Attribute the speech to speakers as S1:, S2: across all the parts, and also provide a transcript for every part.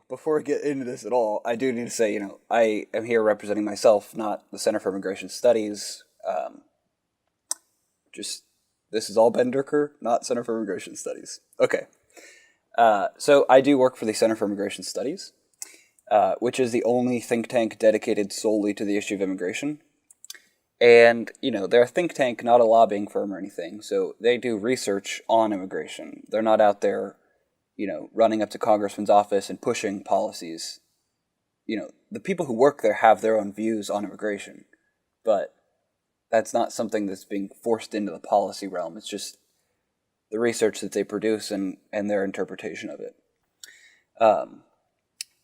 S1: before we get into this at all, I do need to say, I am here representing myself, not the Center for Immigration Studies. Just this is all Ben Dierker, not Center for Immigration Studies. Okay. So I do work for the Center for Immigration Studies, which is the only think tank dedicated solely to the issue of immigration. And, they're a think tank, not a lobbying firm or anything. So they do research on immigration. They're not out there, running up to Congressman's office and pushing policies. The people who work there have their own views on immigration, but that's not something that's being forced into the policy realm. It's just the research that they produce and their interpretation of it.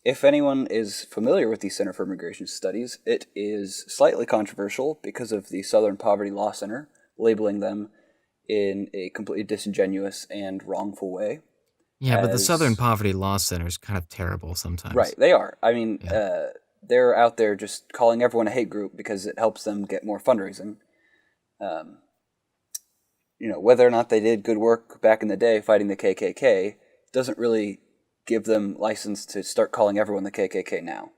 S1: If anyone is familiar with the Center for Immigration Studies, it is slightly controversial because of the Southern Poverty Law Center labeling them in a completely disingenuous and wrongful way.
S2: Yeah, but the Southern
S1: As
S2: Poverty Law Center is kind of terrible sometimes.
S1: Right, they are. I mean,
S2: Yeah.
S1: they're out there just calling everyone a hate group because it helps them get more fundraising. Um, whether or not they did good work back in the day fighting the KKK doesn't really give them license to start calling everyone the KKK now.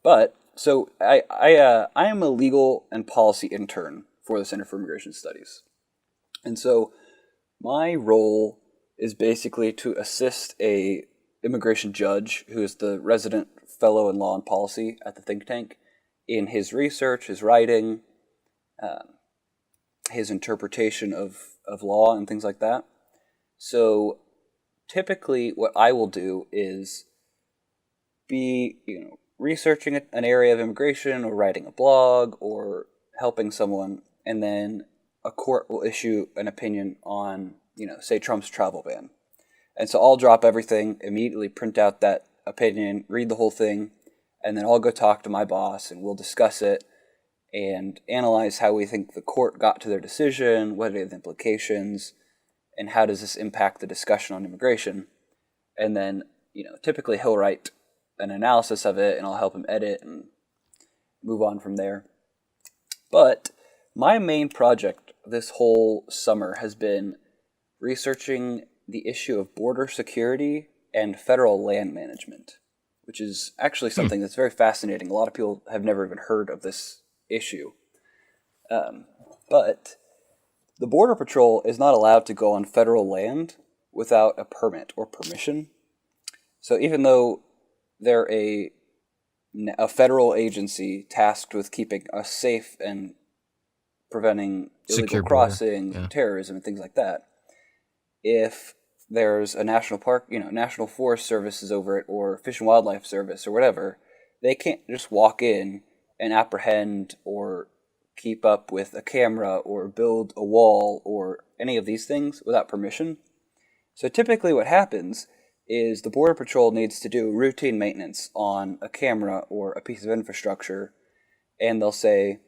S1: But so I am a legal and policy intern for the Center for Immigration Studies, and so my role is basically to assist a immigration judge who is the resident fellow in law and policy at the think tank in his research, his writing, um, his interpretation of law and things like that. So typically what I will do is be, researching an area of immigration or writing a blog or helping someone, and then a court will issue an opinion on, say Trump's travel ban. And so I'll drop everything, immediately print out that opinion, read the whole thing, and then I'll go talk to my boss and we'll discuss it and analyze how we think the court got to their decision, what are the implications, and how does this impact the discussion on immigration. And then, typically he'll write an analysis of it and I'll help him edit and move on from there. But my main project this whole summer has been researching the issue of border security and federal land management, which is actually
S2: Hmm.
S1: something that's very fascinating. A lot of people have never even heard of this issue. But the Border Patrol is not allowed to go on federal land without a permit or permission. So even though they're a federal agency tasked with keeping us safe and preventing illegal
S2: Secure border.
S1: crossings
S2: Yeah.
S1: and terrorism and things like that, if there's a national park, National Forest Service is over it, or Fish and Wildlife Service, or whatever, they can't just walk in and apprehend or keep up with a camera or build a wall or any of these things without permission. So typically what happens is the Border Patrol needs to do routine maintenance on a camera or a piece of infrastructure, and they'll say,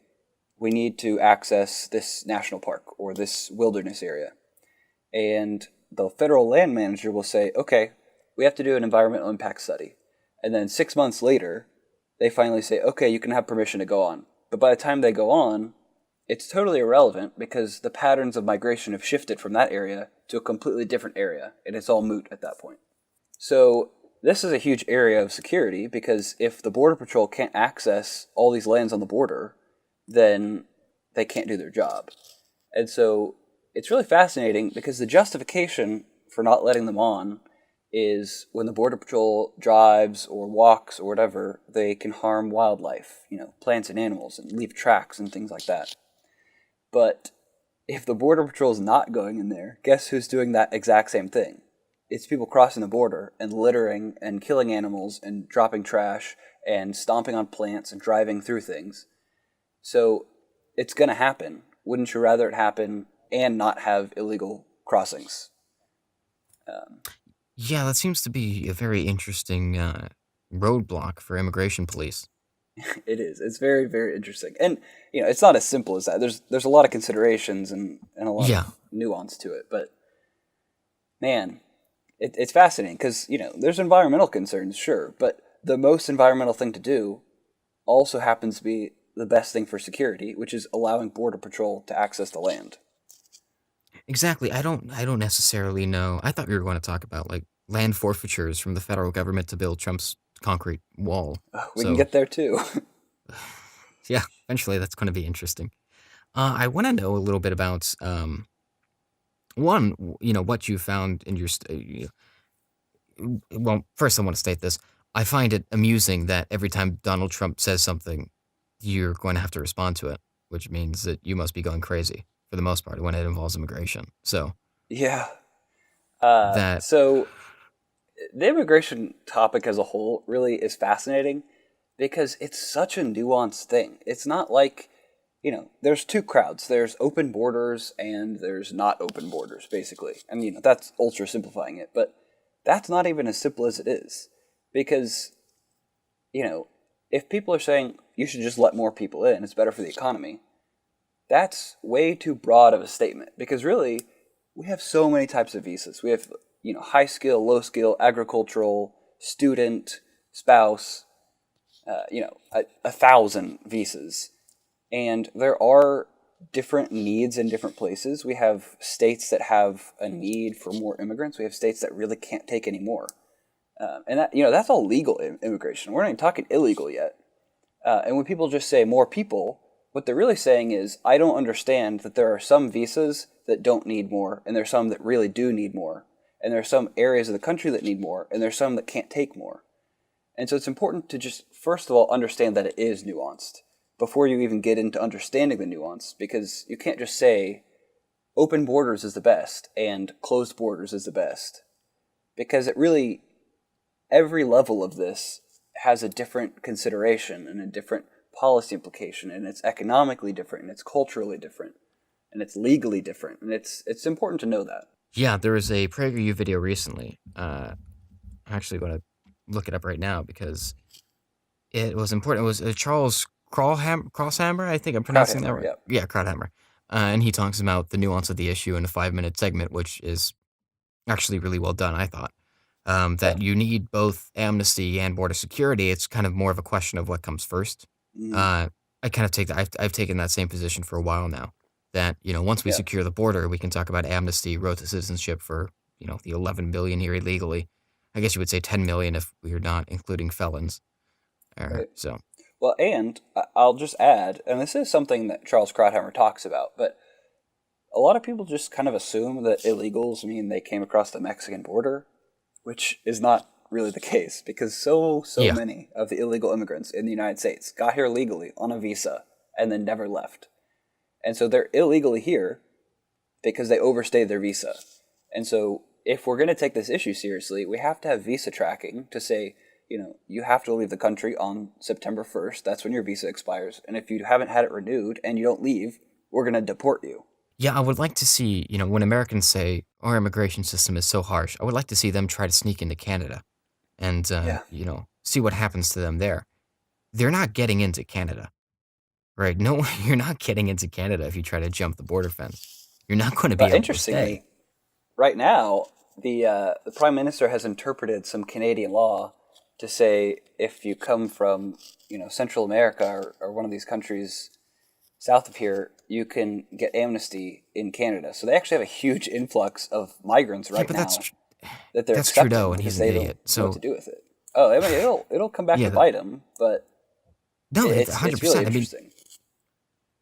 S1: we need to access this national park or this wilderness area. And the federal land manager will say, okay, we have to do an environmental impact study. And then 6 months later, they finally say, okay, you can have permission to go on. But by the time they go on, it's totally irrelevant because the patterns of migration have shifted from that area to a completely different area, and it's all moot at that point. So this is a huge area of security because if the Border Patrol can't access all these lands on the border, then they can't do their job. And so it's really fascinating because the justification for not letting them on is when the Border Patrol drives or walks or whatever, they can harm wildlife, plants and animals, and leave tracks and things like that. But if the Border Patrol is not going in there, guess who's doing that exact same thing? It's people crossing the border and littering and killing animals and dropping trash and stomping on plants and driving through things. So it's going to happen. Wouldn't you rather it happen and not have illegal crossings? Um,
S2: Yeah, that seems to be a very interesting roadblock for immigration police.
S1: it is. It's very, very interesting. And, it's not as simple as that. There's a lot of considerations and a lot
S2: Yeah.
S1: of nuance to it. But, man, it's fascinating because, there's environmental concerns, sure. But the most environmental thing to do also happens to be the best thing for security, which is allowing Border Patrol to access the land.
S2: Exactly. I don't necessarily know. I thought we were going to talk about like land forfeitures from the federal government to build Trump's concrete wall.
S1: We can
S2: So,
S1: get there too.
S2: yeah, eventually that's going to be interesting. I want to know a little bit about one, what you found in your. Well, first I want to state this. I find it amusing that every time Donald Trump says something, you're going to have to respond to it, which means that you must be going crazy for the most part when it involves immigration. So
S1: Yeah.
S2: that,
S1: So the immigration topic as a whole really is fascinating because it's such a nuanced thing. It's not like, there's two crowds. There's open borders and there's not open borders, basically. And, that's ultra simplifying it, but that's not even as simple as it is. Because, you know, if people are saying you should just let more people in, it's better for the economy, that's way too broad of a statement. Because really, we have so many types of visas. We have, high skill, low skill, agricultural, student, spouse, 1,000 visas. And there are different needs in different places. We have states that have a need for more immigrants. We have states that really can't take any more. And that's all legal immigration. We're not even talking illegal yet. And when people just say more people, what they're really saying is, I don't understand that there are some visas that don't need more, and there's some that really do need more. And there are some areas of the country that need more, and there's some that can't take more. And so it's important to just, first of all, understand that it is nuanced before you even get into understanding the nuance, because you can't just say open borders is the best and closed borders is the best. Because it really, every level of this has a different consideration and a different policy implication, and it's economically different, and it's culturally different, and it's legally different, and it's important to know that.
S2: yeah, there was a PragerU video recently. I'm actually going to look it up right now because it was important. It was Charles Crosshammer, I think I'm pronouncing that
S1: Krauthammer,
S2: right.
S1: yeah,
S2: Yeah, Krauthammer. And he talks about the nuance of the issue in a 5-minute segment, which is actually really well done, I thought.
S1: yeah,
S2: That you need both amnesty and border security. It's kind of more of a question of what comes first.
S1: mm,
S2: Uh, I kind of take that. I've taken that same position for a while now. That once we
S1: yeah,
S2: secure the border, we can talk about amnesty, road to citizenship for the 11 billion here illegally. I guess you would say 10 million if we're not including felons.
S1: right.
S2: So
S1: Well, and I'll just add, and this is something that Charles Krauthammer talks about, but a lot of people just kind of assume that illegals mean they came across the Mexican border, which is not really the case because so
S2: yeah,
S1: many of the illegal immigrants in the United States got here legally on a visa and then never left. And so they're illegally here because they overstayed their visa. And so if we're going to take this issue seriously, we have to have visa tracking to say, you have to leave the country on September 1st. That's when your visa expires. And if you haven't had it renewed and you don't leave, we're going to deport you.
S2: yeah. I would like to see when Americans say our immigration system is so harsh. I would like to see them try to sneak into Canada and
S1: Yeah.
S2: see what happens to them there. They're not getting into Canada. Right. No, you're not getting into Canada if you try to jump the border fence. You're not going to be
S1: But
S2: able to stay.
S1: interestingly, right now, the Prime Minister has interpreted some Canadian law to say if you come from, Central America or one of these countries south of here, you can get amnesty in Canada. So they actually have a huge influx of migrants
S2: Yeah,
S1: right
S2: but
S1: now that they're
S2: that's
S1: accepting
S2: Trudeau, and
S1: because
S2: he's an
S1: they don't
S2: idiot.
S1: know what
S2: So
S1: to do with it. Oh, I mean, it'll come back
S2: yeah,
S1: to bite them, but
S2: no, it's
S1: it's really
S2: 100%. I mean,
S1: interesting.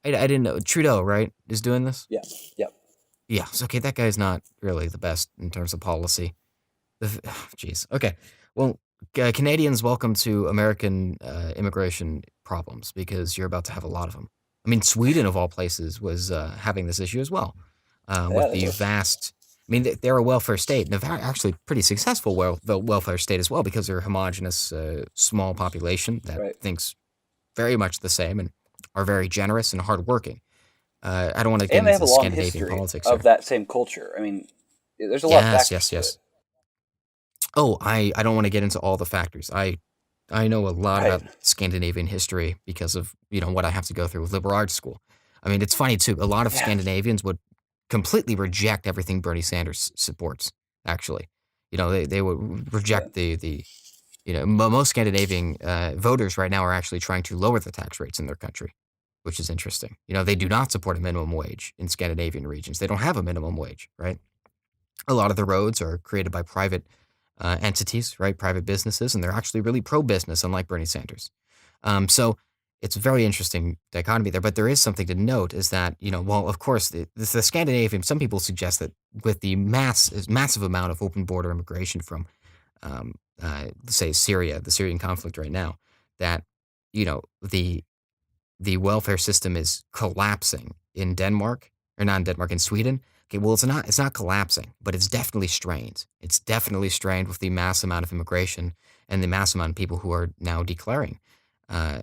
S2: I didn't know Trudeau, right, is doing this.
S1: Yeah, yeah,
S2: Yeah, so, okay, that guy's not really the best in terms of policy. Jeez. Okay. Well, Canadians, welcome to American immigration problems because you're about to have a lot of them. I mean, Sweden, of all places, was having this issue as well
S1: yeah.
S2: with
S1: They
S2: the
S1: were.
S2: vast. I mean, they're a welfare state, and they're actually pretty successful welfare state as well because they're a homogenous, small population that
S1: Right.
S2: thinks very much the same and are very generous and hardworking. I don't want to get
S1: And they
S2: into
S1: have a
S2: the
S1: long
S2: Scandinavian
S1: history
S2: politics
S1: of
S2: here.
S1: that same culture. I mean, there's a lot of
S2: Yes,
S1: factors
S2: yes,
S1: to it.
S2: yes. Oh, I don't want to get into all the factors. I know a lot
S1: Right.
S2: about Scandinavian history because of, what I have to go through with liberal arts school. I mean, it's funny too. A lot of
S1: Yeah.
S2: Scandinavians would completely reject everything Bernie Sanders supports, actually. They would
S1: Yeah.
S2: reject most Scandinavian voters right now are actually trying to lower the tax rates in their country, which is interesting. They do not support a minimum wage in Scandinavian regions. They don't have a minimum wage, right? A lot of the roads are created by private entities, right? Private businesses, and they're actually really pro-business, unlike Bernie Sanders. So it's a very interesting dichotomy there. But there is something to note is that, well, of course, the Scandinavian, some people suggest that with the massive amount of open border immigration from, say, Syria, the Syrian conflict right now, that, you know, the the welfare system is collapsing in Denmark, or not in Denmark, in Sweden. Okay, well, it's not collapsing, but it's definitely strained. It's definitely strained with the mass amount of immigration and the mass amount of people who are now declaring uh,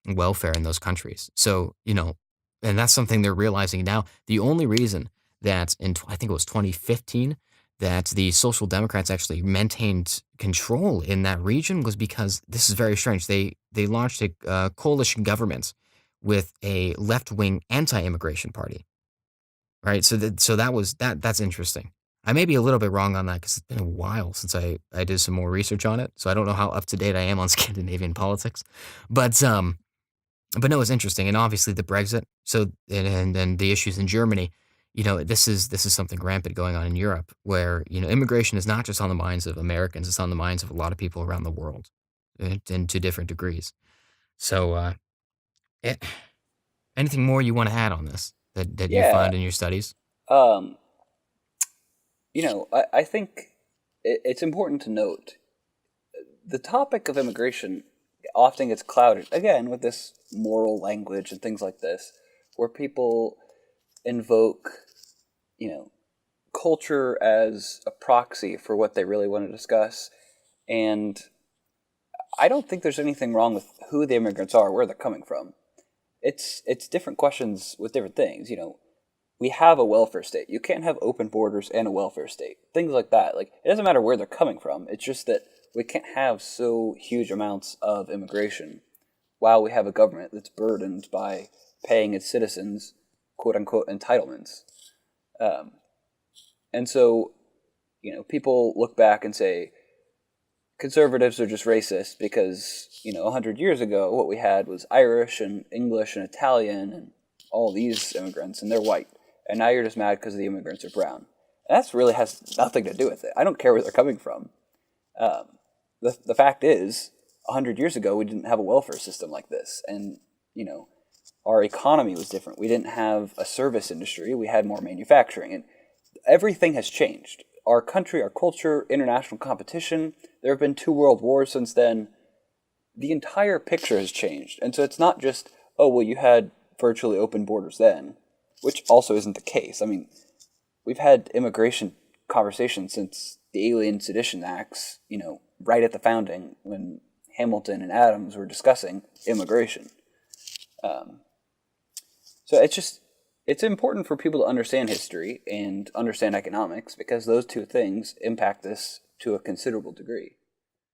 S2: welfare in those countries. So, and that's something they're realizing now. The only reason that I think it was 2015, that the Social Democrats actually maintained control in that region was because this is very strange. They launched a coalition government with a left wing anti immigration party, right? That's interesting. I may be a little bit wrong on that because it's been a while since I did some more research on it, so I don't know how up to date I am on Scandinavian politics, but but no, it's interesting, and obviously the Brexit. So and the issues in Germany. This is something rampant going on in Europe, where immigration is not just on the minds of Americans; it's on the minds of a lot of people around the world, and to different degrees. So, eh, anything more you want to add on this that you
S1: Yeah.
S2: find in your studies?
S1: Um, I think it's important to note the topic of immigration often gets clouded again with this moral language and things like this, where people invoke, you know, culture as a proxy for what they really want to discuss. And I don't think there's anything wrong with who the immigrants are, where they're coming from. It's different questions with different things. We have a welfare state. You can't have open borders and a welfare state. Things like that. Like it doesn't matter where they're coming from. It's just that we can't have so huge amounts of immigration while we have a government that's burdened by paying its citizens quote unquote entitlements. Um, and so, people look back and say conservatives are just racist because, 100 years ago, what we had was Irish and English and Italian and all these immigrants, and they're white. And now you're just mad because the immigrants are brown. And that really has nothing to do with it. I don't care where they're coming from. Um, the fact is, 100 years ago, we didn't have a welfare system like this. And, our economy was different. We didn't have a service industry. We had more manufacturing. And everything has changed. Our country, our culture, international competition. There have been 2 world wars since then. The entire picture has changed. And so it's not just, oh, well, you had virtually open borders then, which also isn't the case. I mean, we've had immigration conversations since the Alien Sedition Acts, right at the founding when Hamilton and Adams were discussing immigration. Um, so it's important for people to understand history and understand economics because those two things impact this to a considerable degree.